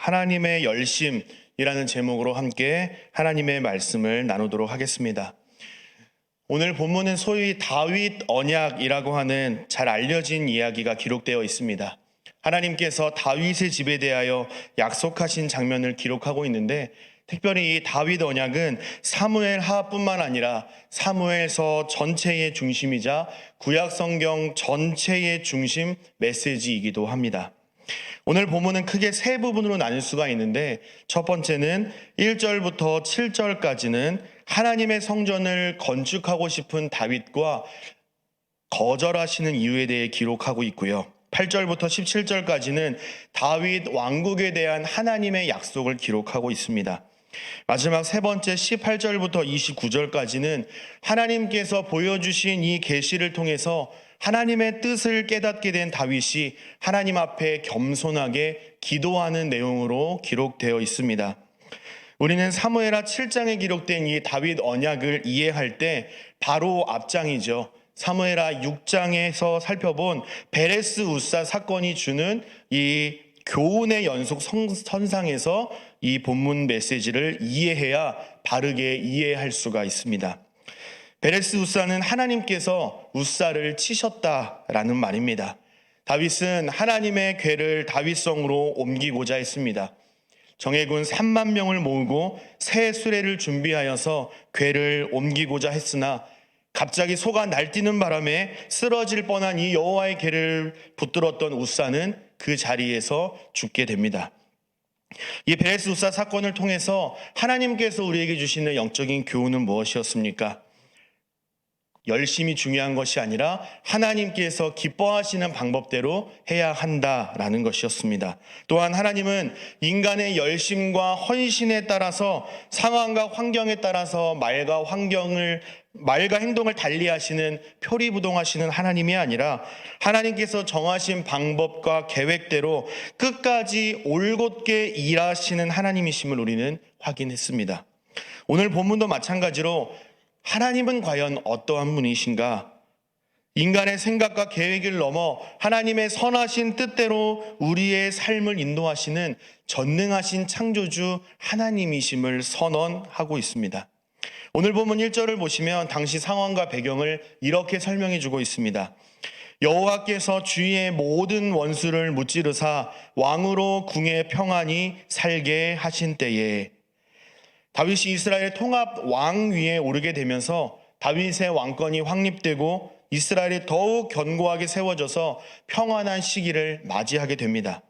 하나님의 열심이라는 제목으로 함께 하나님의 말씀을 나누도록 하겠습니다. 오늘 본문은 소위 다윗 언약이라고 하는 잘 알려진 이야기가 기록되어 있습니다. 하나님께서 다윗의 집에 대하여 약속하신 장면을 기록하고 있는데, 특별히 이 다윗 언약은 사무엘 하뿐만 아니라 사무엘서 전체의 중심이자 구약 성경 전체의 중심 메시지이기도 합니다. 오늘 본문은 크게 세 부분으로 나눌 수가 있는데, 첫 번째는 1절부터 7절까지는 하나님의 성전을 건축하고 싶은 다윗과 거절하시는 이유에 대해 기록하고 있고요. 8절부터 17절까지는 다윗 왕국에 대한 하나님의 약속을 기록하고 있습니다. 마지막 세 번째 18절부터 29절까지는 하나님께서 보여주신 이 계시를 통해서 하나님의 뜻을 깨닫게 된 다윗이 하나님 앞에 겸손하게 기도하는 내용으로 기록되어 있습니다. 우리는 사무엘하 7장에 기록된 이 다윗 언약을 이해할 때 바로 앞장이죠. 사무엘하 6장에서 살펴본 베레스 우사 사건이 주는 이 교훈의 연속 선상에서 이 본문 메시지를 이해해야 바르게 이해할 수가 있습니다. 베레스 우사는 하나님께서 우사를 치셨다라는 말입니다. 다윗은 하나님의 궤를 다윗성으로 옮기고자 했습니다. 정예군 3만 명을 모으고 새 수레를 준비하여서 궤를 옮기고자 했으나 갑자기 소가 날뛰는 바람에 쓰러질 뻔한 이 여호와의 궤를 붙들었던 우사는 그 자리에서 죽게 됩니다. 이 베레스 우사 사건을 통해서 하나님께서 우리에게 주시는 영적인 교훈은 무엇이었습니까? 열심이 중요한 것이 아니라 하나님께서 기뻐하시는 방법대로 해야 한다라는 것이었습니다. 또한 하나님은 인간의 열심과 헌신에 따라서 상황과 환경에 따라서 말과 행동을 달리하시는 표리부동하시는 하나님이 아니라 하나님께서 정하신 방법과 계획대로 끝까지 올곧게 일하시는 하나님이심을 우리는 확인했습니다. 오늘 본문도 마찬가지로 하나님은 과연 어떠한 분이신가? 인간의 생각과 계획을 넘어 하나님의 선하신 뜻대로 우리의 삶을 인도하시는 전능하신 창조주 하나님이심을 선언하고 있습니다. 오늘 본문 1절을 보시면 당시 상황과 배경을 이렇게 설명해 주고 있습니다. 여호와께서 주위의 모든 원수를 무찌르사 왕으로 궁에 평안히 살게 하신 때에, 다윗이 이스라엘 통합 왕 위에 오르게 되면서 다윗의 왕권이 확립되고 이스라엘이 더욱 견고하게 세워져서 평안한 시기를 맞이하게 됩니다.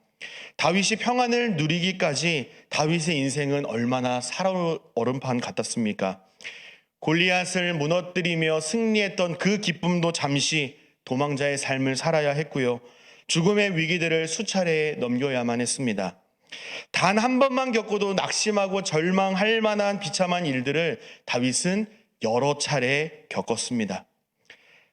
다윗이 평안을 누리기까지 다윗의 인생은 얼마나 살얼음판 같았습니까? 골리앗을 무너뜨리며 승리했던 그 기쁨도 잠시 도망자의 삶을 살아야 했고요. 죽음의 위기들을 수차례 넘겨야만 했습니다. 단 한 번만 겪어도 낙심하고 절망할 만한 비참한 일들을 다윗은 여러 차례 겪었습니다.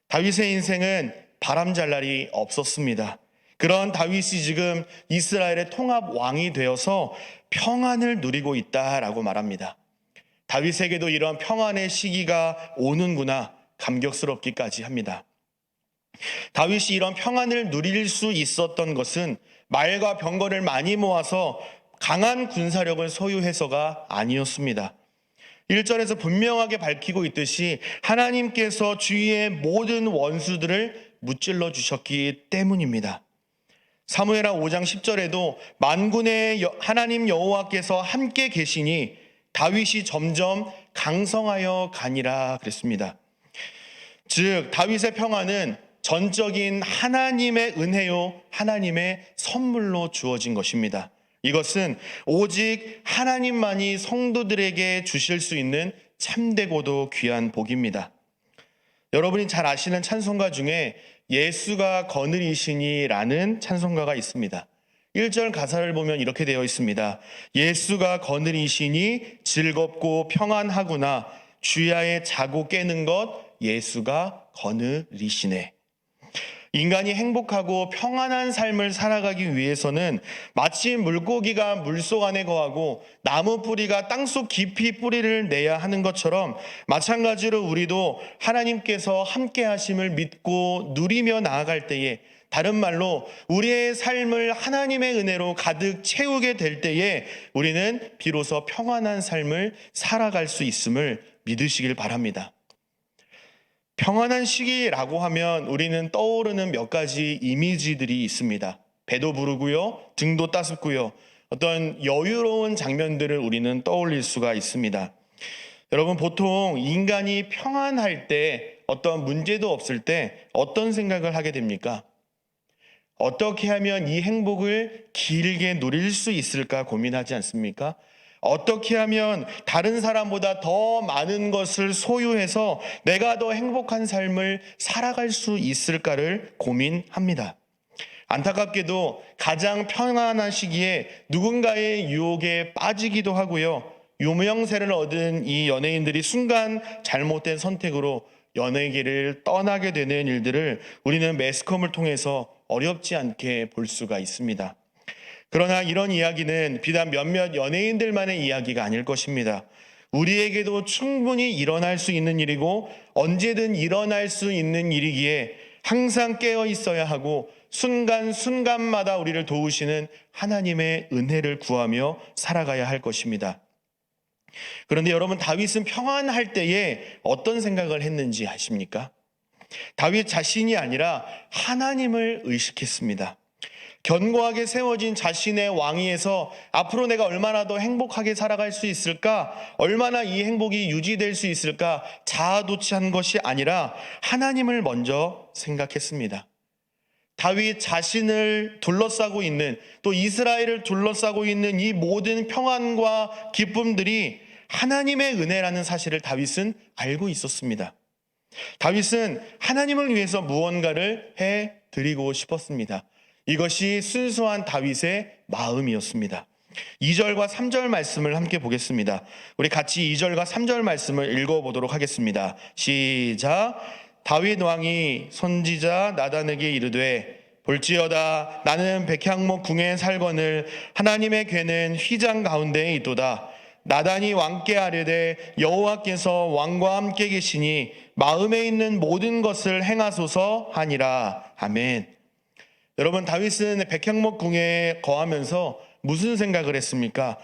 다윗의 인생은 바람잘 날이 없었습니다. 그런 다윗이 지금 이스라엘의 통합 왕이 되어서 평안을 누리고 있다라고 말합니다. 다윗에게도 이런 평안의 시기가 오는구나 감격스럽기까지 합니다. 다윗이 이런 평안을 누릴 수 있었던 것은 말과 병거를 많이 모아서 강한 군사력을 소유해서가 아니었습니다. 1절에서 분명하게 밝히고 있듯이 하나님께서 주위의 모든 원수들을 무찔러 주셨기 때문입니다. 사무엘하 5장 10절에도 만군의 하나님 여호와께서 함께 계시니 다윗이 점점 강성하여 가니라 그랬습니다. 즉 다윗의 평안은 전적인 하나님의 은혜요, 하나님의 선물로 주어진 것입니다. 이것은 오직 하나님만이 성도들에게 주실 수 있는 참되고도 귀한 복입니다. 여러분이 잘 아시는 찬송가 중에 예수가 거느리시니라는 찬송가가 있습니다. 1절 가사를 보면 이렇게 되어 있습니다. 예수가 거느리시니 즐겁고 평안하구나, 주야에 자고 깨는 것 예수가 거느리시네. 인간이 행복하고 평안한 삶을 살아가기 위해서는 마치 물고기가 물속 안에 거하고 나무 뿌리가 땅속 깊이 뿌리를 내야 하는 것처럼, 마찬가지로 우리도 하나님께서 함께 하심을 믿고 누리며 나아갈 때에 다른 말로 우리의 삶을 하나님의 은혜로 가득 채우게 될 때에 우리는 비로소 평안한 삶을 살아갈 수 있음을 믿으시길 바랍니다. 평안한 시기라고 하면 우리는 떠오르는 몇 가지 이미지들이 있습니다. 배도 부르고요, 등도 따숩고요, 어떤 여유로운 장면들을 우리는 떠올릴 수가 있습니다. 여러분, 보통 인간이 평안할 때, 어떤 문제도 없을 때 어떤 생각을 하게 됩니까? 어떻게 하면 이 행복을 길게 누릴 수 있을까 고민하지 않습니까? 어떻게 하면 다른 사람보다 더 많은 것을 소유해서 내가 더 행복한 삶을 살아갈 수 있을까를 고민합니다. 안타깝게도 가장 평안한 시기에 누군가의 유혹에 빠지기도 하고요, 유명세를 얻은 이 연예인들이 순간 잘못된 선택으로 연예계를 떠나게 되는 일들을 우리는 매스컴을 통해서 어렵지 않게 볼 수가 있습니다. 그러나 이런 이야기는 비단 몇몇 연예인들만의 이야기가 아닐 것입니다. 우리에게도 충분히 일어날 수 있는 일이고 언제든 일어날 수 있는 일이기에 항상 깨어 있어야 하고 순간순간마다 우리를 도우시는 하나님의 은혜를 구하며 살아가야 할 것입니다. 그런데 여러분, 다윗은 평안할 때에 어떤 생각을 했는지 아십니까? 다윗 자신이 아니라 하나님을 의식했습니다. 견고하게 세워진 자신의 왕위에서 앞으로 내가 얼마나 더 행복하게 살아갈 수 있을까? 얼마나 이 행복이 유지될 수 있을까? 자아도취한 것이 아니라 하나님을 먼저 생각했습니다. 다윗 자신을 둘러싸고 있는, 또 이스라엘을 둘러싸고 있는 이 모든 평안과 기쁨들이 하나님의 은혜라는 사실을 다윗은 알고 있었습니다. 다윗은 하나님을 위해서 무언가를 해드리고 싶었습니다. 이것이 순수한 다윗의 마음이었습니다. 2절과 3절 말씀을 함께 보겠습니다. 우리 같이 2절과 3절 말씀을 읽어보도록 하겠습니다. 시작. 다윗 왕이 선지자 나단에게 이르되 볼지어다 나는 백향목 궁에 살거늘 하나님의 궤는 휘장 가운데에 있도다. 나단이 왕께 아뢰되 여호와께서 왕과 함께 계시니 마음에 있는 모든 것을 행하소서 하니라. 아멘. 여러분, 다윗은 백향목 궁에 거하면서 무슨 생각을 했습니까?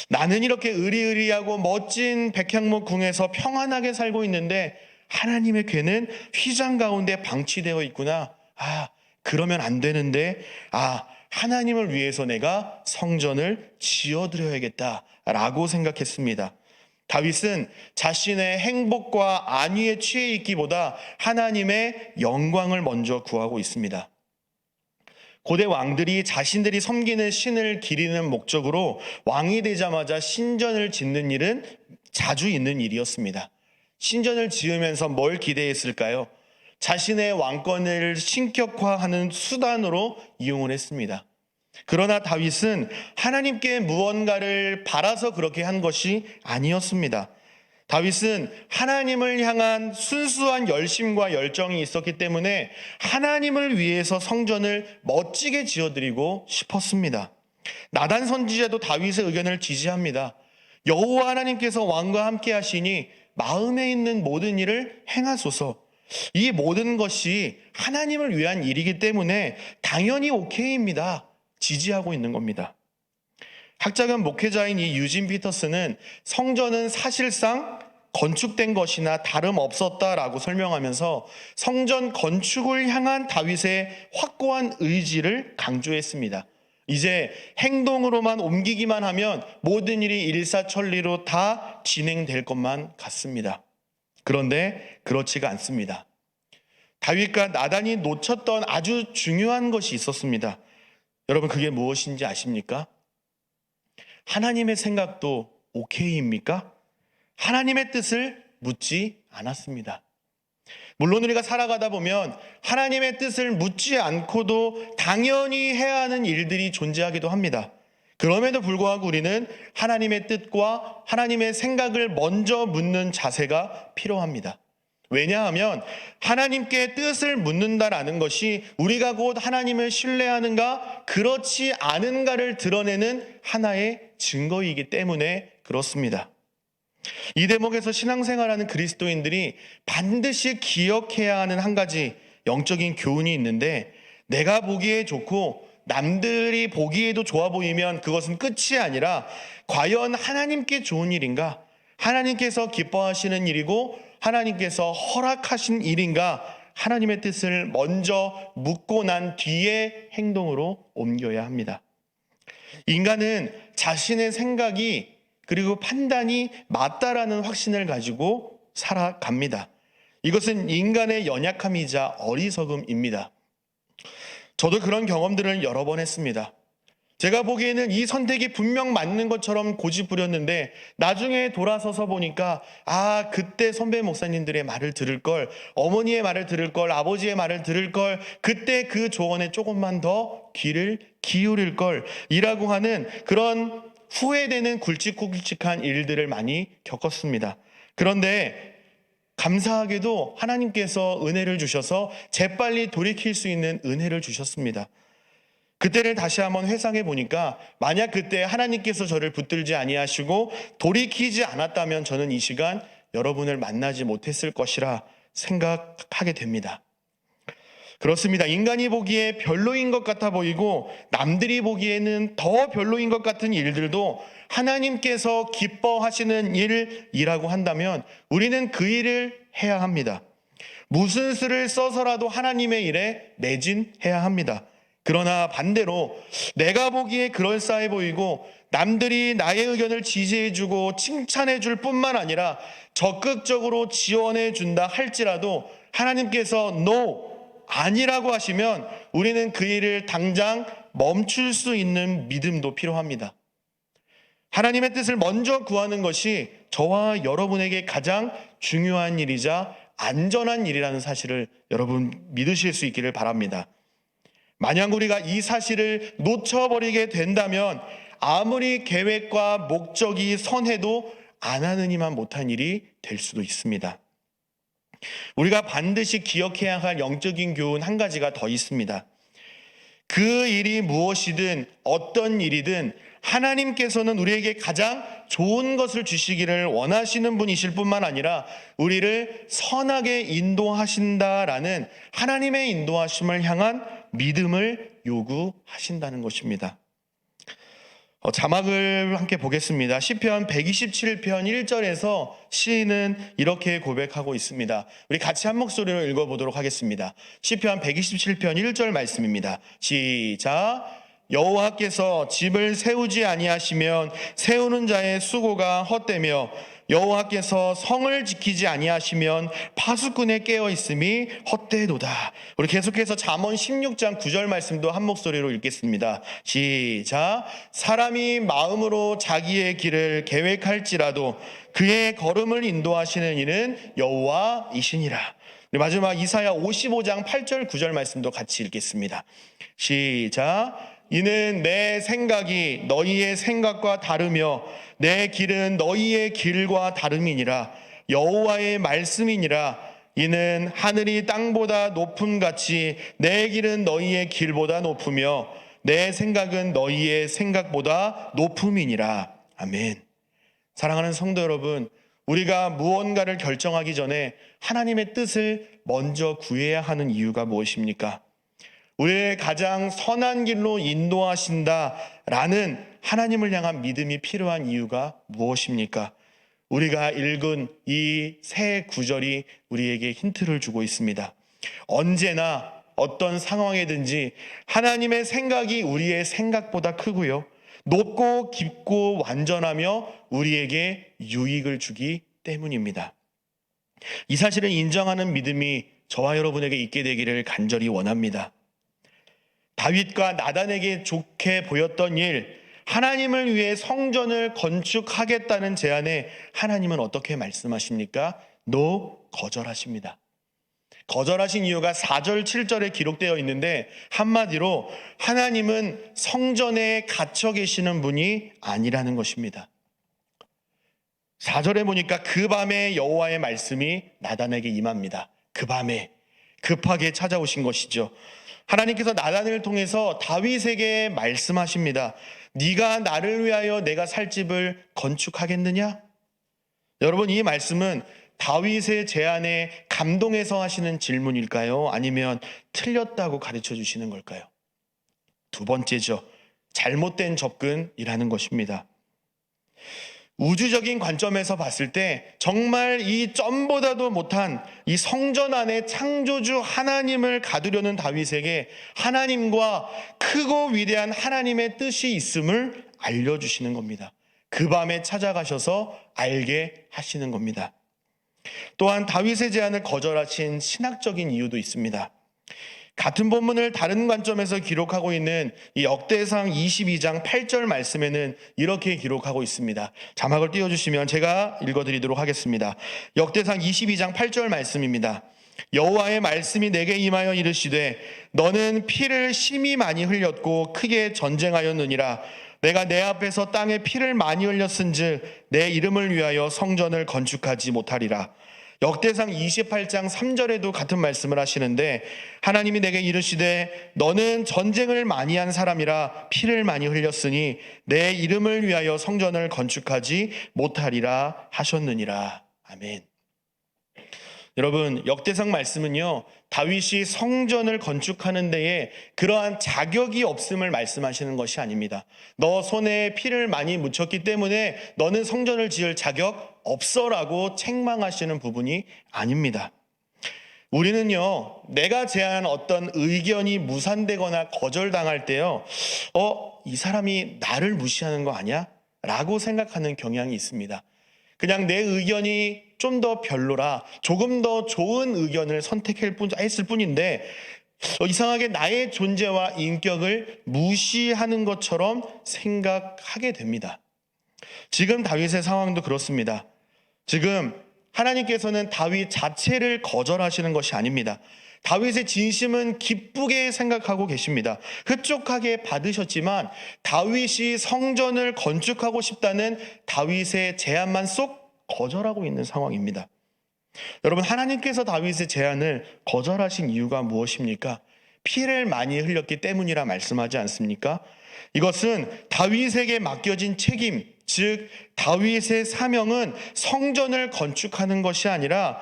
나는 이렇게 의리의리하고 멋진 백향목 궁에서 평안하게 살고 있는데 하나님의 궤는 휘장 가운데 방치되어 있구나. 그러면 안 되는데, 하나님을 위해서 내가 성전을 지어드려야겠다라고 생각했습니다. 다윗은 자신의 행복과 안위에 취해 있기보다 하나님의 영광을 먼저 구하고 있습니다. 고대 왕들이 자신들이 섬기는 신을 기리는 목적으로 왕이 되자마자 신전을 짓는 일은 자주 있는 일이었습니다. 신전을 지으면서 뭘 기대했을까요? 자신의 왕권을 신격화하는 수단으로 이용을 했습니다. 그러나 다윗은 하나님께 무언가를 바라서 그렇게 한 것이 아니었습니다. 다윗은 하나님을 향한 순수한 열심과 열정이 있었기 때문에 하나님을 위해서 성전을 멋지게 지어드리고 싶었습니다. 나단 선지자도 다윗의 의견을 지지합니다. 여호와 하나님께서 왕과 함께 하시니 마음에 있는 모든 일을 행하소서. 이 모든 것이 하나님을 위한 일이기 때문에 당연히 오케이입니다. 지지하고 있는 겁니다. 학자금 목회자인 이 유진 피터스는 성전은 사실상 건축된 것이나 다름없었다라고 설명하면서 성전 건축을 향한 다윗의 확고한 의지를 강조했습니다. 이제 행동으로만 옮기기만 하면 모든 일이 일사천리로 다 진행될 것만 같습니다. 그런데 그렇지가 않습니다. 다윗과 나단이 놓쳤던 아주 중요한 것이 있었습니다. 여러분, 그게 무엇인지 아십니까? 하나님의 생각도 오케이입니까? 하나님의 뜻을 묻지 않았습니다. 물론 우리가 살아가다 보면 하나님의 뜻을 묻지 않고도 당연히 해야 하는 일들이 존재하기도 합니다. 그럼에도 불구하고 우리는 하나님의 뜻과 하나님의 생각을 먼저 묻는 자세가 필요합니다. 왜냐하면 하나님께 뜻을 묻는다라는 것이 우리가 곧 하나님을 신뢰하는가 그렇지 않은가를 드러내는 하나의 증거이기 때문에 그렇습니다. 이 대목에서 신앙생활하는 그리스도인들이 반드시 기억해야 하는 한 가지 영적인 교훈이 있는데, 내가 보기에 좋고 남들이 보기에도 좋아 보이면 그것은 끝이 아니라 과연 하나님께 좋은 일인가? 하나님께서 기뻐하시는 일이고 하나님께서 허락하신 일인가? 하나님의 뜻을 먼저 묻고 난 뒤에 행동으로 옮겨야 합니다. 인간은 자신의 생각이 그리고 판단이 맞다라는 확신을 가지고 살아갑니다. 이것은 인간의 연약함이자 어리석음입니다. 저도 그런 경험들을 여러 번 했습니다. 제가 보기에는 이 선택이 분명 맞는 것처럼 고집부렸는데 나중에 돌아서서 보니까 그때 선배 목사님들의 말을 들을 걸, 어머니의 말을 들을 걸, 아버지의 말을 들을 걸, 그때 그 조언에 조금만 더 귀를 기울일 걸 이라고 하는 그런 후회되는 굵직굵직한 일들을 많이 겪었습니다. 그런데 감사하게도 하나님께서 은혜를 주셔서 재빨리 돌이킬 수 있는 은혜를 주셨습니다. 그때를 다시 한번 회상해 보니까 만약 그때 하나님께서 저를 붙들지 아니하시고 돌이키지 않았다면 저는 이 시간 여러분을 만나지 못했을 것이라 생각하게 됩니다. 그렇습니다. 인간이 보기에 별로인 것 같아 보이고 남들이 보기에는 더 별로인 것 같은 일들도 하나님께서 기뻐하시는 일이라고 한다면 우리는 그 일을 해야 합니다. 무슨 수를 써서라도 하나님의 일에 매진해야 합니다. 그러나 반대로 내가 보기에 그럴싸해 보이고 남들이 나의 의견을 지지해주고 칭찬해줄 뿐만 아니라 적극적으로 지원해준다 할지라도 하나님께서 No, 아니라고 하시면 우리는 그 일을 당장 멈출 수 있는 믿음도 필요합니다. 하나님의 뜻을 먼저 구하는 것이 저와 여러분에게 가장 중요한 일이자 안전한 일이라는 사실을 여러분 믿으실 수 있기를 바랍니다. 만약 우리가 이 사실을 놓쳐버리게 된다면 아무리 계획과 목적이 선해도 안 하느니만 못한 일이 될 수도 있습니다. 우리가 반드시 기억해야 할 영적인 교훈 한 가지가 더 있습니다. 그 일이 무엇이든 어떤 일이든 하나님께서는 우리에게 가장 좋은 것을 주시기를 원하시는 분이실 뿐만 아니라 우리를 선하게 인도하신다라는 하나님의 인도하심을 향한 믿음을 요구하신다는 것입니다. 자막을 함께 보겠습니다. 시편 127편 1절에서 시인은 이렇게 고백하고 있습니다. 우리 같이 한 목소리로 읽어보도록 하겠습니다. 시편 127편 1절 말씀입니다. 시작. 여호와께서 집을 세우지 아니하시면 세우는 자의 수고가 헛되며 여호와께서 성을 지키지 아니하시면 파수꾼의 깨어 있음이 헛되도다. 우리 계속해서 잠언 16장 9절 말씀도 한 목소리로 읽겠습니다. 시작. 사람이 마음으로 자기의 길을 계획할지라도 그의 걸음을 인도하시는 이는 여호와이시니라. 마지막 이사야 55장 8절 9절 말씀도 같이 읽겠습니다. 시작. 이는 내 생각이 너희의 생각과 다르며 내 길은 너희의 길과 다름이니라. 여호와의 말씀이니라. 이는 하늘이 땅보다 높음 같이 내 길은 너희의 길보다 높으며 내 생각은 너희의 생각보다 높음이니라. 아멘. 사랑하는 성도 여러분, 우리가 무언가를 결정하기 전에 하나님의 뜻을 먼저 구해야 하는 이유가 무엇입니까? 우리를 가장 선한 길로 인도하신다라는 하나님을 향한 믿음이 필요한 이유가 무엇입니까? 우리가 읽은 이 세 구절이 우리에게 힌트를 주고 있습니다. 언제나 어떤 상황이든지 하나님의 생각이 우리의 생각보다 크고요. 높고 깊고 완전하며 우리에게 유익을 주기 때문입니다. 이 사실을 인정하는 믿음이 저와 여러분에게 있게 되기를 간절히 원합니다. 다윗과 나단에게 좋게 보였던 일, 하나님을 위해 성전을 건축하겠다는 제안에 하나님은 어떻게 말씀하십니까? No, 거절하십니다. 거절하신 이유가 4절, 7절에 기록되어 있는데 한마디로 하나님은 성전에 갇혀 계시는 분이 아니라는 것입니다. 4절에 보니까 그 밤에 여호와의 말씀이 나단에게 임합니다. 그 밤에 급하게 찾아오신 것이죠. 하나님께서 나단을 통해서 다윗에게 말씀하십니다. 네가 나를 위하여 내가 살 집을 건축하겠느냐? 여러분, 이 말씀은 다윗의 제안에 감동해서 하시는 질문일까요? 아니면 틀렸다고 가르쳐 주시는 걸까요? 두 번째죠. 잘못된 접근이라는 것입니다. 우주적인 관점에서 봤을 때 정말 이 점보다도 못한 이 성전 안에 창조주 하나님을 가두려는 다윗에게 하나님과 크고 위대한 하나님의 뜻이 있음을 알려주시는 겁니다. 그 밤에 찾아가셔서 알게 하시는 겁니다. 또한 다윗의 제안을 거절하신 신학적인 이유도 있습니다. 같은 본문을 다른 관점에서 기록하고 있는 이 역대상 22장 8절 말씀에는 이렇게 기록하고 있습니다. 자막을 띄워주시면 제가 읽어드리도록 하겠습니다. 역대상 22장 8절 말씀입니다. 여호와의 말씀이 내게 임하여 이르시되 너는 피를 심히 많이 흘렸고 크게 전쟁하였느니라. 내가 내 앞에서 땅에 피를 많이 흘렸은즉 내 이름을 위하여 성전을 건축하지 못하리라. 역대상 28장 3절에도 같은 말씀을 하시는데 하나님이 내게 이르시되 너는 전쟁을 많이 한 사람이라 피를 많이 흘렸으니 내 이름을 위하여 성전을 건축하지 못하리라 하셨느니라. 아멘. 여러분, 역대상 말씀은요, 다윗이 성전을 건축하는 데에 그러한 자격이 없음을 말씀하시는 것이 아닙니다. 너 손에 피를 많이 묻혔기 때문에 너는 성전을 지을 자격 없어라고 책망하시는 부분이 아닙니다. 우리는요, 내가 제안한 어떤 의견이 무산되거나 거절당할 때요, 이 사람이 나를 무시하는 거 아니야? 라고 생각하는 경향이 있습니다. 그냥 내 의견이 좀 더 별로라 조금 더 좋은 의견을 선택했을 뿐인데 이상하게 나의 존재와 인격을 무시하는 것처럼 생각하게 됩니다. 지금 다윗의 상황도 그렇습니다. 지금 하나님께서는 다윗 자체를 거절하시는 것이 아닙니다. 다윗의 진심은 기쁘게 생각하고 계십니다. 흡족하게 받으셨지만 다윗이 성전을 건축하고 싶다는 다윗의 제안만 쏙 거절하고 있는 상황입니다. 여러분, 하나님께서 다윗의 제안을 거절하신 이유가 무엇입니까? 피를 많이 흘렸기 때문이라 말씀하지 않습니까? 이것은 다윗에게 맡겨진 책임, 즉 다윗의 사명은 성전을 건축하는 것이 아니라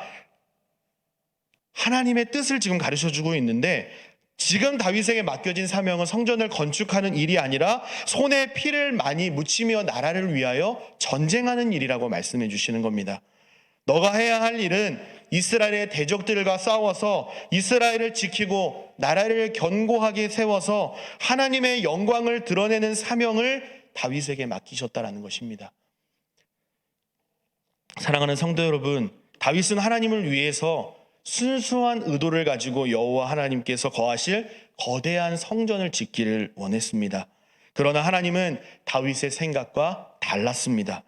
하나님의 뜻을 지금 가르쳐주고 있는데 지금 다윗에게 맡겨진 사명은 성전을 건축하는 일이 아니라 손에 피를 많이 묻히며 나라를 위하여 전쟁하는 일이라고 말씀해 주시는 겁니다. 너가 해야 할 일은 이스라엘의 대적들과 싸워서 이스라엘을 지키고 나라를 견고하게 세워서 하나님의 영광을 드러내는 사명을 다윗에게 맡기셨다라는 것입니다. 사랑하는 성도 여러분, 다윗은 하나님을 위해서 순수한 의도를 가지고 여호와 하나님께서 거하실 거대한 성전을 짓기를 원했습니다. 그러나 하나님은 다윗의 생각과 달랐습니다.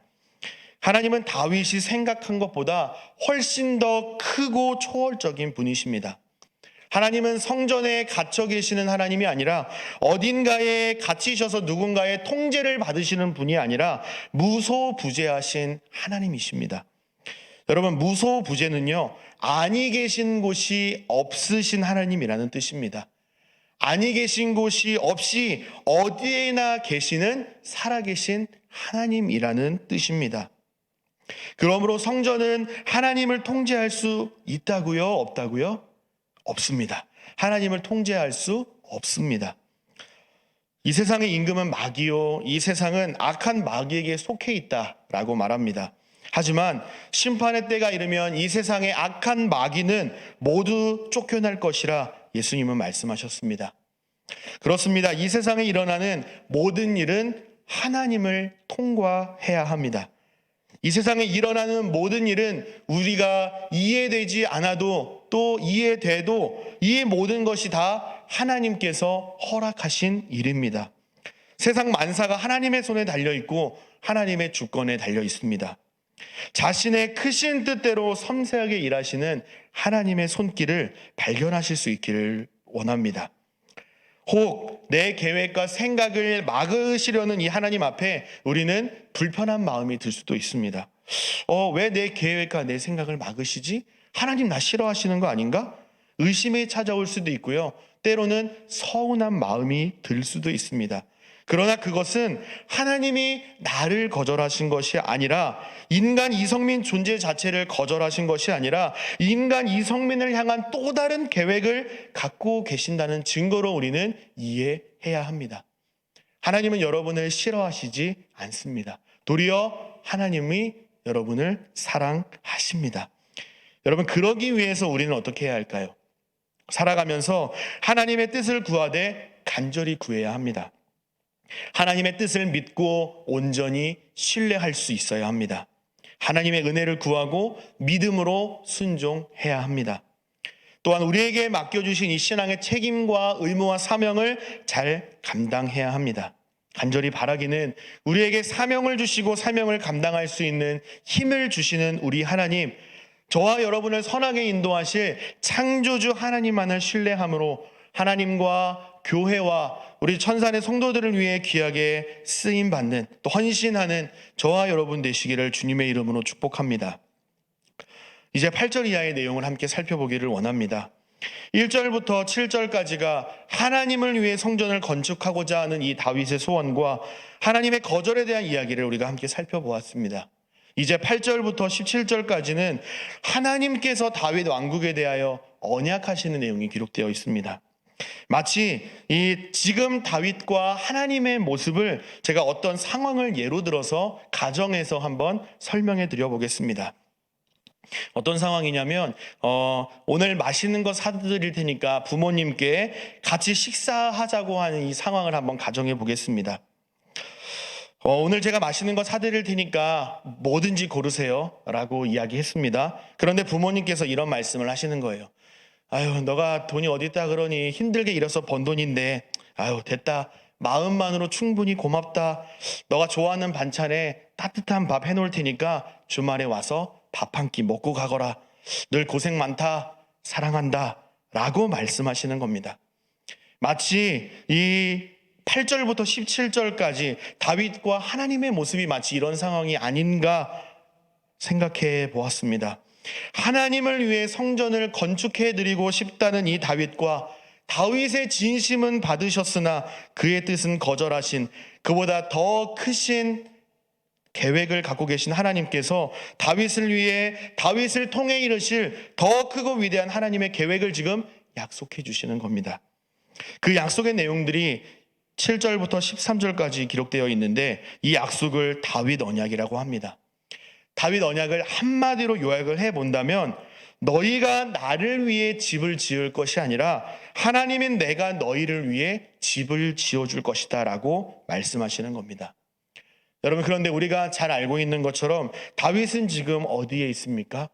하나님은 다윗이 생각한 것보다 훨씬 더 크고 초월적인 분이십니다. 하나님은 성전에 갇혀 계시는 하나님이 아니라 어딘가에 갇히셔서 누군가의 통제를 받으시는 분이 아니라 무소부재하신 하나님이십니다. 여러분, 무소부재는요, 아니 계신 곳이 없으신 하나님이라는 뜻입니다. 아니 계신 곳이 없이 어디에나 계시는 살아계신 하나님이라는 뜻입니다. 그러므로 성전은 하나님을 통제할 수 있다고요? 없다고요? 없습니다. 하나님을 통제할 수 없습니다. 이 세상의 임금은 마귀요, 이 세상은 악한 마귀에게 속해 있다라고 말합니다. 하지만 심판의 때가 이르면 이 세상의 악한 마귀는 모두 쫓겨날 것이라 예수님은 말씀하셨습니다. 그렇습니다. 이 세상에 일어나는 모든 일은 하나님을 통과해야 합니다. 이 세상에 일어나는 모든 일은 우리가 이해되지 않아도 또 이해돼도 이 모든 것이 다 하나님께서 허락하신 일입니다. 세상 만사가 하나님의 손에 달려있고 하나님의 주권에 달려 있습니다. 자신의 크신 뜻대로 섬세하게 일하시는 하나님의 손길을 발견하실 수 있기를 원합니다. 혹 내 계획과 생각을 막으시려는 이 하나님 앞에 우리는 불편한 마음이 들 수도 있습니다. 왜 내 계획과 내 생각을 막으시지? 하나님 나 싫어하시는 거 아닌가? 의심이 찾아올 수도 있고요. 때로는 서운한 마음이 들 수도 있습니다. 그러나 그것은 하나님이 나를 거절하신 것이 아니라, 인간 이성민 존재 자체를 거절하신 것이 아니라 인간 이성민을 향한 또 다른 계획을 갖고 계신다는 증거로 우리는 이해해야 합니다. 하나님은 여러분을 싫어하시지 않습니다. 도리어 하나님이 여러분을 사랑하십니다. 여러분, 그러기 위해서 우리는 어떻게 해야 할까요? 살아가면서 하나님의 뜻을 구하되 간절히 구해야 합니다. 하나님의 뜻을 믿고 온전히 신뢰할 수 있어야 합니다. 하나님의 은혜를 구하고 믿음으로 순종해야 합니다. 또한 우리에게 맡겨주신 이 신앙의 책임과 의무와 사명을 잘 감당해야 합니다. 간절히 바라기는 우리에게 사명을 주시고 사명을 감당할 수 있는 힘을 주시는 우리 하나님, 저와 여러분을 선하게 인도하실 창조주 하나님만을 신뢰함으로 하나님과 교회와 우리 천산의 성도들을 위해 귀하게 쓰임받는, 또 헌신하는 저와 여러분 되시기를 주님의 이름으로 축복합니다. 이제 8절 이하의 내용을 함께 살펴보기를 원합니다. 1절부터 7절까지가 하나님을 위해 성전을 건축하고자 하는 이 다윗의 소원과 하나님의 거절에 대한 이야기를 우리가 함께 살펴보았습니다. 이제 8절부터 17절까지는 하나님께서 다윗 왕국에 대하여 언약하시는 내용이 기록되어 있습니다. 마치 이 지금 다윗과 하나님의 모습을 제가 어떤 상황을 예로 들어서 가정에서 한번 설명해 드려 보겠습니다. 어떤 상황이냐면 오늘 맛있는 거 사드릴 테니까 부모님께 같이 식사하자고 하는 이 상황을 한번 가정해 보겠습니다. 오늘 제가 맛있는 거 사드릴 테니까 뭐든지 고르세요 라고 이야기했습니다. 그런데 부모님께서 이런 말씀을 하시는 거예요. 아유, 너가 돈이 어디 있다 그러니, 힘들게 일해서 번 돈인데, 아유, 됐다. 마음만으로 충분히 고맙다. 너가 좋아하는 반찬에 따뜻한 밥 해놓을 테니까 주말에 와서 밥 한 끼 먹고 가거라. 늘 고생 많다. 사랑한다. 라고 말씀하시는 겁니다. 마치 이 8절부터 17절까지 다윗과 하나님의 모습이 마치 이런 상황이 아닌가 생각해 보았습니다. 하나님을 위해 성전을 건축해 드리고 싶다는 이 다윗과 다윗의 진심은 받으셨으나 그의 뜻은 거절하신, 그보다 더 크신 계획을 갖고 계신 하나님께서 다윗을 위해, 다윗을 통해 이루실 더 크고 위대한 하나님의 계획을 지금 약속해 주시는 겁니다. 그 약속의 내용들이 7절부터 13절까지 기록되어 있는데 이 약속을 다윗 언약이라고 합니다. 다윗 언약을 한마디로 요약을 해본다면, 너희가 나를 위해 집을 지을 것이 아니라 하나님인 내가 너희를 위해 집을 지어줄 것이다 라고 말씀하시는 겁니다. 여러분, 그런데 우리가 잘 알고 있는 것처럼 다윗은 지금 어디에 있습니까?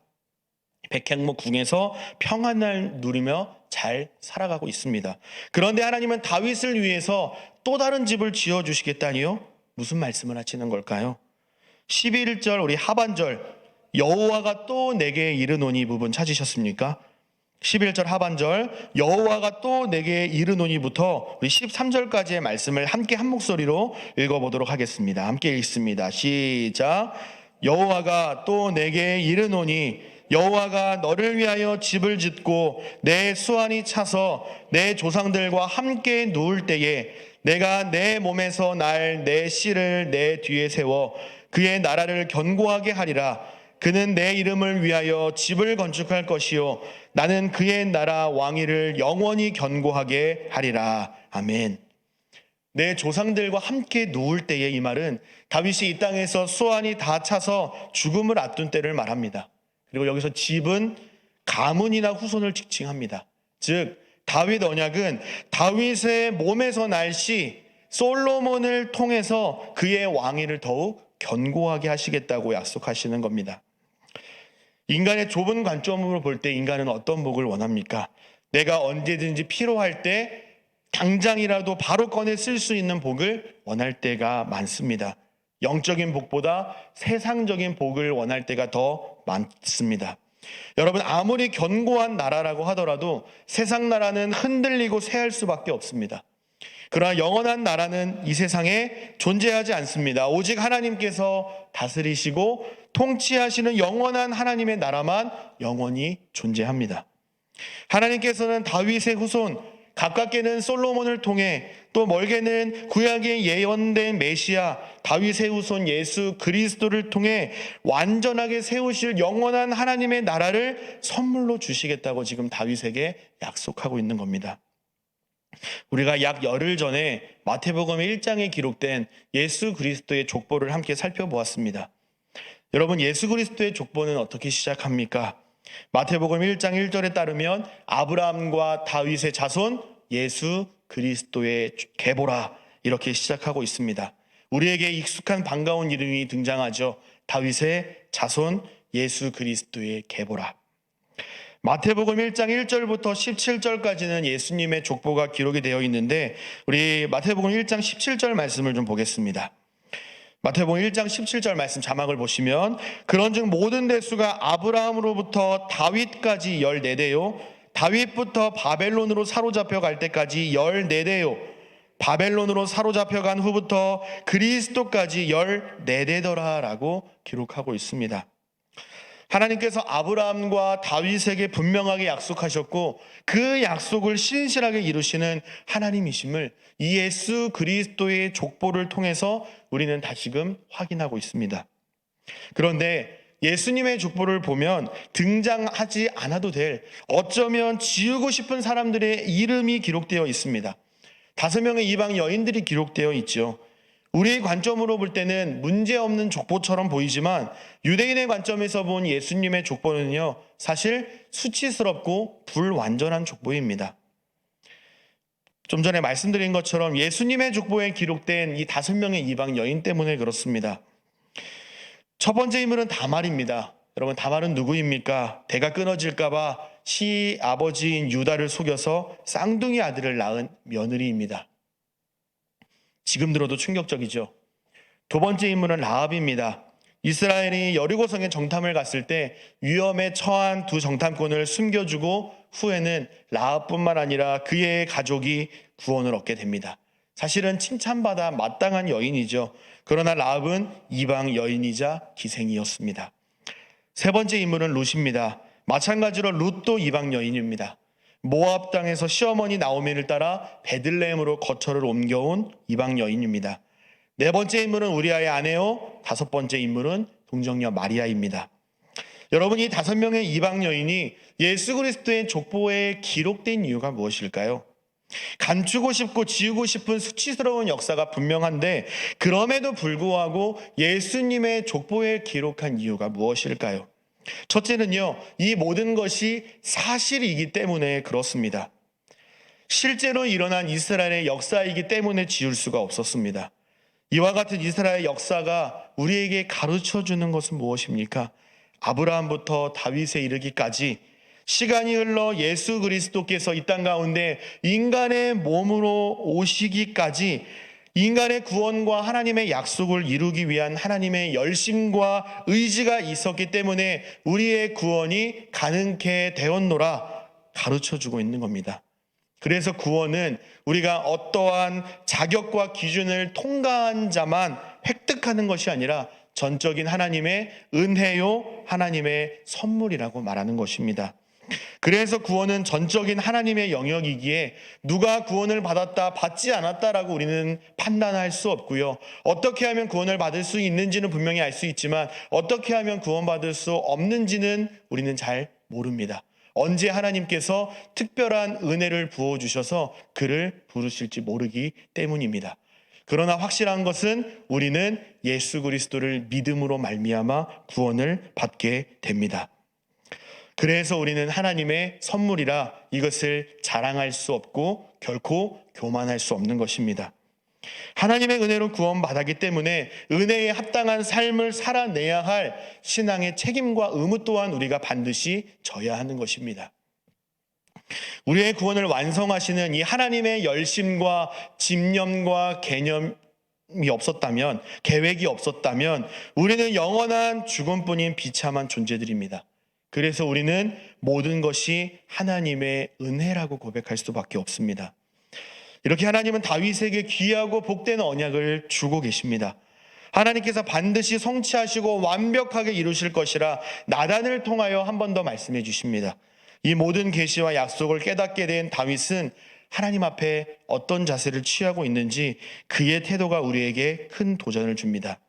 백향목 궁에서 평안을 누리며 잘 살아가고 있습니다. 그런데 하나님은 다윗을 위해서 또 다른 집을 지어주시겠다니요? 무슨 말씀을 하시는 걸까요? 11절 우리 하반절, 여호와가 또 내게 이르노니 부분 찾으셨습니까? 11절 하반절, 여호와가 또 내게 이르노니부터 우리 13절까지의 말씀을 함께 한 목소리로 읽어보도록 하겠습니다. 함께 읽습니다. 시작. 여호와가 또 내게 이르노니, 여호와가 너를 위하여 집을 짓고 내 수완이 차서 내 조상들과 함께 누울 때에 내가 내 몸에서 날 내 씨를 내 뒤에 세워 그의 나라를 견고하게 하리라. 그는 내 이름을 위하여 집을 건축할 것이요 나는 그의 나라 왕위를 영원히 견고하게 하리라. 아멘. 내 조상들과 함께 누울 때에, 이 말은 다윗이 이 땅에서 수완이 다 차서 죽음을 앞둔 때를 말합니다. 그리고 여기서 집은 가문이나 후손을 지칭합니다. 즉 다윗 언약은 다윗의 몸에서 날 씨 솔로몬을 통해서 그의 왕위를 더욱 견고하게 하시겠다고 약속하시는 겁니다. 인간의 좁은 관점으로 볼 때 인간은 어떤 복을 원합니까? 내가 언제든지 필요할 때 당장이라도 바로 꺼내 쓸 수 있는 복을 원할 때가 많습니다. 영적인 복보다 세상적인 복을 원할 때가 더 많습니다. 여러분, 아무리 견고한 나라라고 하더라도 세상 나라는 흔들리고 쇠할 수밖에 없습니다. 그러나 영원한 나라는 이 세상에 존재하지 않습니다. 오직 하나님께서 다스리시고 통치하시는 영원한 하나님의 나라만 영원히 존재합니다. 하나님께서는 다윗의 후손, 가깝게는 솔로몬을 통해 또 멀게는 구약에 예언된 메시아 다윗의 후손 예수 그리스도를 통해 완전하게 세우실 영원한 하나님의 나라를 선물로 주시겠다고 지금 다윗에게 약속하고 있는 겁니다. 우리가 약 열흘 전에 마태복음 1장에 기록된 예수 그리스도의 족보를 함께 살펴보았습니다. 여러분, 예수 그리스도의 족보는 어떻게 시작합니까? 마태복음 1장 1절에 따르면 아브라함과 다윗의 자손 예수 그리스도의 계보라, 이렇게 시작하고 있습니다. 우리에게 익숙한 반가운 이름이 등장하죠. 다윗의 자손 예수 그리스도의 계보라. 마태복음 1장 1절부터 17절까지는 예수님의 족보가 기록이 되어 있는데, 우리 마태복음 1장 17절 말씀을 좀 보겠습니다. 마태복음 1장 17절 말씀 자막을 보시면, 그런즉 모든 대수가 아브라함으로부터 다윗까지 14대요 다윗부터 바벨론으로 사로잡혀 갈 때까지 14대요 바벨론으로 사로잡혀 간 후부터 그리스도까지 14대더라 라고 기록하고 있습니다. 하나님께서 아브라함과 다윗에게 분명하게 약속하셨고 그 약속을 신실하게 이루시는 하나님이심을 이 예수 그리스도의 족보를 통해서 우리는 다시금 확인하고 있습니다. 그런데 예수님의 족보를 보면 등장하지 않아도 될, 어쩌면 지우고 싶은 사람들의 이름이 기록되어 있습니다. 5명의 이방 여인들이 기록되어 있죠. 우리의 관점으로 볼 때는 문제없는 족보처럼 보이지만 유대인의 관점에서 본 예수님의 족보는요, 사실 수치스럽고 불완전한 족보입니다. 좀 전에 말씀드린 것처럼 예수님의 족보에 기록된 이 5명의 이방 여인 때문에 그렇습니다. 첫 번째 인물은 다말입니다. 여러분, 다말은 누구입니까? 대가 끊어질까봐 시아버지인 유다를 속여서 쌍둥이 아들을 낳은 며느리입니다. 지금 들어도 충격적이죠. 두 번째 인물은 라합입니다. 이스라엘이 여리고성에 정탐을 갔을 때 위험에 처한 두 정탐꾼을 숨겨주고 후에는 라합뿐만 아니라 그의 가족이 구원을 얻게 됩니다. 사실은 칭찬받아 마땅한 여인이죠. 그러나 라합은 이방 여인이자 기생이었습니다. 세 번째 인물은 룻입니다. 마찬가지로 룻도 이방 여인입니다. 모압 땅에서 시어머니 나오미를 따라 베들레헴으로 거처를 옮겨온 이방 여인입니다. 네 번째 인물은 우리아의 아내요. 다섯 번째 인물은 동정녀 마리아입니다. 여러분, 이 5명의 이방 여인이 예수 그리스도의 족보에 기록된 이유가 무엇일까요? 감추고 싶고 지우고 싶은 수치스러운 역사가 분명한데 그럼에도 불구하고 예수님의 족보에 기록한 이유가 무엇일까요? 첫째는요, 이 모든 것이 사실이기 때문에 그렇습니다. 실제로 일어난 이스라엘의 역사이기 때문에 지울 수가 없었습니다. 이와 같은 이스라엘 역사가 우리에게 가르쳐주는 것은 무엇입니까? 아브라함부터 다윗에 이르기까지 시간이 흘러 예수 그리스도께서 이 땅 가운데 인간의 몸으로 오시기까지 인간의 구원과 하나님의 약속을 이루기 위한 하나님의 열심과 의지가 있었기 때문에 우리의 구원이 가능케 되었노라 가르쳐주고 있는 겁니다. 그래서 구원은 우리가 어떠한 자격과 기준을 통과한 자만 획득하는 것이 아니라 전적인 하나님의 은혜요, 하나님의 선물이라고 말하는 것입니다. 그래서 구원은 전적인 하나님의 영역이기에 누가 구원을 받았다, 받지 않았다라고 우리는 판단할 수 없고요. 어떻게 하면 구원을 받을 수 있는지는 분명히 알 수 있지만 어떻게 하면 구원받을 수 없는지는 우리는 잘 모릅니다. 언제 하나님께서 특별한 은혜를 부어주셔서 그를 부르실지 모르기 때문입니다. 그러나 확실한 것은 우리는 예수 그리스도를 믿음으로 말미암아 구원을 받게 됩니다. 그래서 우리는 하나님의 선물이라 이것을 자랑할 수 없고 결코 교만할 수 없는 것입니다. 하나님의 은혜로 구원받았기 때문에 은혜에 합당한 삶을 살아내야 할 신앙의 책임과 의무 또한 우리가 반드시 져야 하는 것입니다. 우리의 구원을 완성하시는 이 하나님의 열심과 집념과 개념이 없었다면, 계획이 없었다면 우리는 영원한 죽음뿐인 비참한 존재들입니다. 그래서 우리는 모든 것이 하나님의 은혜라고 고백할 수밖에 없습니다. 이렇게 하나님은 다윗에게 귀하고 복된 언약을 주고 계십니다. 하나님께서 반드시 성취하시고 완벽하게 이루실 것이라 나단을 통하여 한 번 더 말씀해 주십니다. 이 모든 계시와 약속을 깨닫게 된 다윗은 하나님 앞에 어떤 자세를 취하고 있는지 그의 태도가 우리에게 큰 도전을 줍니다.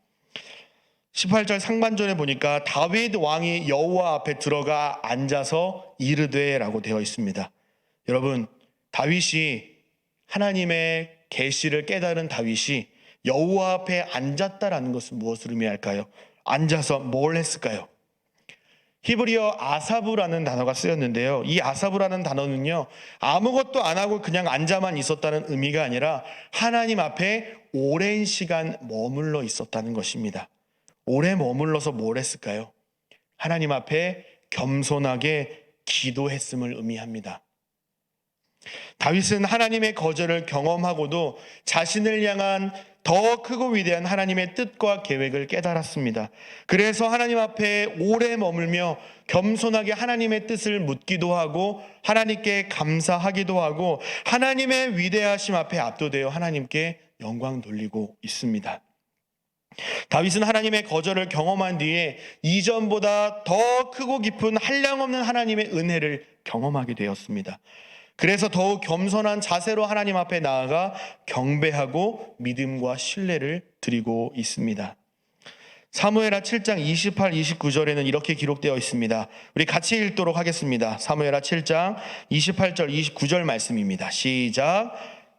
18절 상반절에 보니까 다윗 왕이 여호와 앞에 들어가 앉아서 이르되라고 되어 있습니다. 여러분, 다윗이 하나님의 계시를 깨달은 다윗이 여호와 앞에 앉았다라는 것은 무엇을 의미할까요? 앉아서 뭘 했을까요? 히브리어 아사부라는 단어가 쓰였는데요. 이 아사부라는 단어는요, 아무것도 안 하고 그냥 앉아만 있었다는 의미가 아니라 하나님 앞에 오랜 시간 머물러 있었다는 것입니다. 오래 머물러서 뭘 했을까요? 하나님 앞에 겸손하게 기도했음을 의미합니다. 다윗은 하나님의 거절을 경험하고도 자신을 향한 더 크고 위대한 하나님의 뜻과 계획을 깨달았습니다. 그래서 하나님 앞에 오래 머물며 겸손하게 하나님의 뜻을 묻기도 하고 하나님께 감사하기도 하고 하나님의 위대하심 앞에 압도되어 하나님께 영광 돌리고 있습니다. 다윗은 하나님의 거절을 경험한 뒤에 이전보다 더 크고 깊은 한량없는 하나님의 은혜를 경험하게 되었습니다. 그래서 더욱 겸손한 자세로 하나님 앞에 나아가 경배하고 믿음과 신뢰를 드리고 있습니다. 사무엘하 7장 28, 29절에는 이렇게 기록되어 있습니다. 우리 같이 읽도록 하겠습니다. 사무엘하 7장 28절, 29절 말씀입니다. 시작.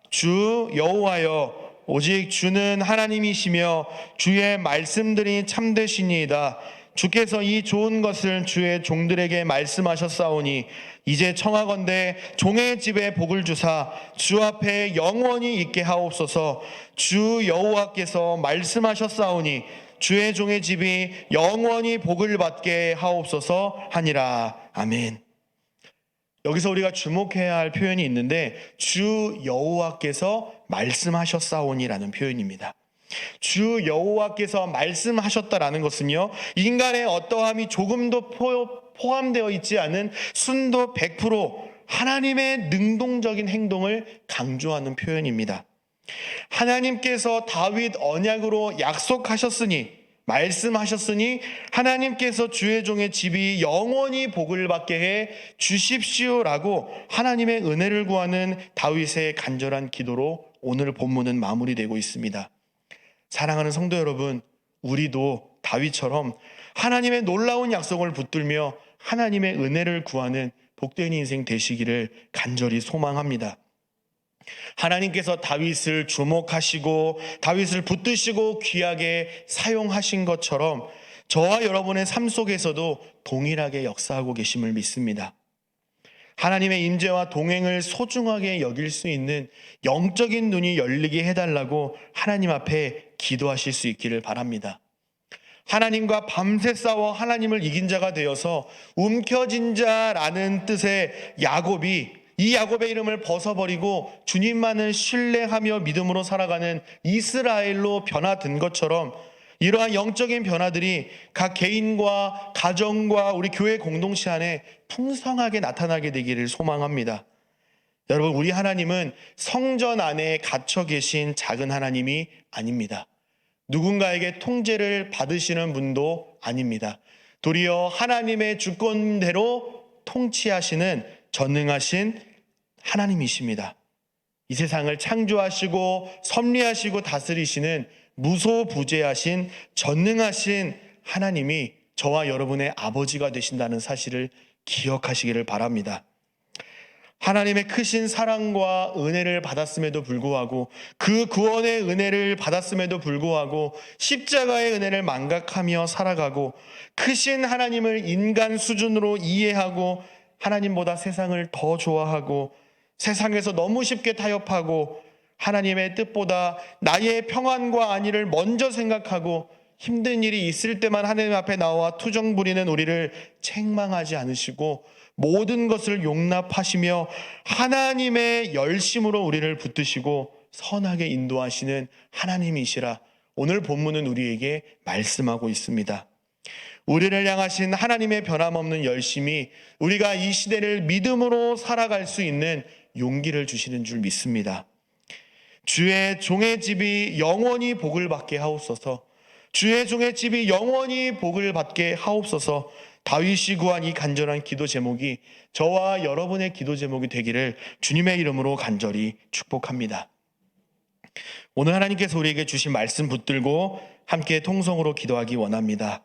주 여호와여, 오직 주는 하나님이시며 주의 말씀들이 참되시니이다. 주께서 이 좋은 것을 주의 종들에게 말씀하셨사오니 이제 청하건대 종의 집에 복을 주사 주 앞에 영원히 있게 하옵소서. 주 여호와께서 말씀하셨사오니 주의 종의 집이 영원히 복을 받게 하옵소서 하니라. 아멘. 여기서 우리가 주목해야 할 표현이 있는데 주 여호와께서 말씀하셨사오니라는 표현입니다. 주 여호와께서 말씀하셨다라는 것은요, 인간의 어떠함이 조금도 포함되어 있지 않은 순도 100% 하나님의 능동적인 행동을 강조하는 표현입니다. 하나님께서 다윗 언약으로 약속하셨으니, 말씀하셨으니 하나님께서 주의 종의 집이 영원히 복을 받게 해 주십시오라고 하나님의 은혜를 구하는 다윗의 간절한 기도로 오늘 본문은 마무리되고 있습니다. 사랑하는 성도 여러분, 우리도 다윗처럼 하나님의 놀라운 약속을 붙들며 하나님의 은혜를 구하는 복된 인생 되시기를 간절히 소망합니다. 하나님께서 다윗을 주목하시고 다윗을 붙드시고 귀하게 사용하신 것처럼 저와 여러분의 삶 속에서도 동일하게 역사하고 계심을 믿습니다. 하나님의 임재와 동행을 소중하게 여길 수 있는 영적인 눈이 열리게 해달라고 하나님 앞에 기도하실 수 있기를 바랍니다. 하나님과 밤새 싸워 하나님을 이긴 자가 되어서 움켜진 자라는 뜻의 야곱이 이 야곱의 이름을 벗어버리고 주님만을 신뢰하며 믿음으로 살아가는 이스라엘로 변화된 것처럼 이러한 영적인 변화들이 각 개인과 가정과 우리 교회 공동체 안에 풍성하게 나타나게 되기를 소망합니다. 여러분, 우리 하나님은 성전 안에 갇혀 계신 작은 하나님이 아닙니다. 누군가에게 통제를 받으시는 분도 아닙니다. 도리어 하나님의 주권대로 통치하시는 전능하신 하나님이십니다. 이 세상을 창조하시고 섭리하시고 다스리시는 무소부재하신 전능하신 하나님이 저와 여러분의 아버지가 되신다는 사실을 기억하시기를 바랍니다. 하나님의 크신 사랑과 은혜를 받았음에도 불구하고 그 구원의 은혜를 받았음에도 불구하고 십자가의 은혜를 망각하며 살아가고 크신 하나님을 인간 수준으로 이해하고 하나님보다 세상을 더 좋아하고 세상에서 너무 쉽게 타협하고 하나님의 뜻보다 나의 평안과 안위를 먼저 생각하고 힘든 일이 있을 때만 하나님 앞에 나와 투정 부리는 우리를 책망하지 않으시고 모든 것을 용납하시며 하나님의 열심으로 우리를 붙드시고 선하게 인도하시는 하나님이시라 오늘 본문은 우리에게 말씀하고 있습니다. 우리를 향하신 하나님의 변함없는 열심이 우리가 이 시대를 믿음으로 살아갈 수 있는 용기를 주시는 줄 믿습니다. 주의 종의 집이 영원히 복을 받게 하옵소서. 주의 종의 집이 영원히 복을 받게 하옵소서. 다윗이 구한 이 간절한 기도 제목이 저와 여러분의 기도 제목이 되기를 주님의 이름으로 간절히 축복합니다. 오늘 하나님께서 우리에게 주신 말씀 붙들고 함께 통성으로 기도하기 원합니다.